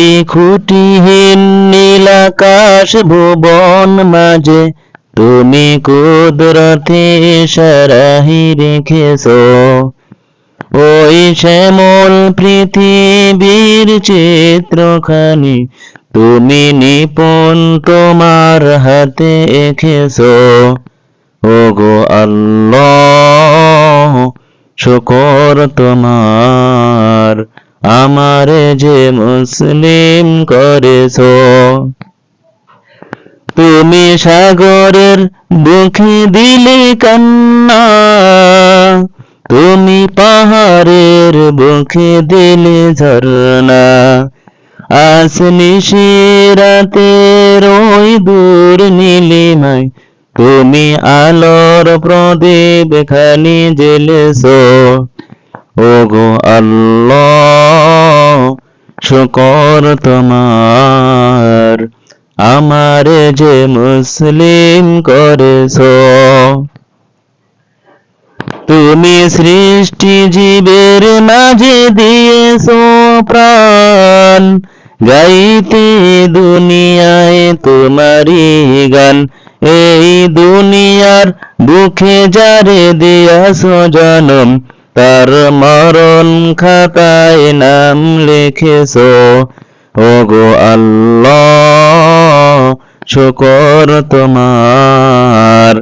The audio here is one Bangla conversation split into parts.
ওই খুঁটিহীন নীল আকাশ ভুবন মাঝে তুমি কুদরতে সারাহি রেখেছো। ওই শ্যামল পৃথিবীর চিত্রখানি তুমি নিপুণ তোমার হাতে এঁকেছো। ওগো আল্লাহ, শুকর তোমার, আমারে যে মুসলিম করেছো। তুমি সাগরের বুকে দিলে কান্না, তুমি পাহাড়ের বুকে দিলে ঝরনা। আজ নিশিরাতের ওই দূর নীলিমায় তুমি আলোর প্রদীপ খানি জ্বেলেছো। ওগো আল্লাহ, শুকর তোমার, আমারে যে মুসলিম করেছো। তুমি সৃষ্টি জীবের মাঝে দিয়েছো প্রাণ, গাইতে দুনিয়ায় তোমারই গান। এই দুনিয়ার বুকে যারে দিয়াছো জনম, তার মরণ খাতায় নাম লিখেছো। ওগো আল্লাহ, শুকর তোমার,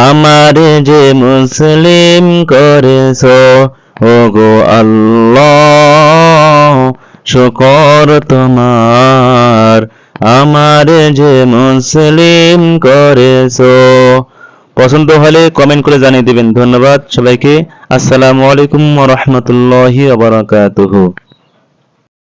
আমারে যে মুসলিম করেছো। ওগো আল্লাহ, শুকর তোমার, আমারে যে মুসলিম করেছো। পছন্দ হলে কমেন্ট করে জানিয়ে দিবেন। ধন্যবাদ সবাইকে। আসসালামু আলাইকুম ওয়া রাহমাতুল্লাহি ওয়া বারাকাতুহু।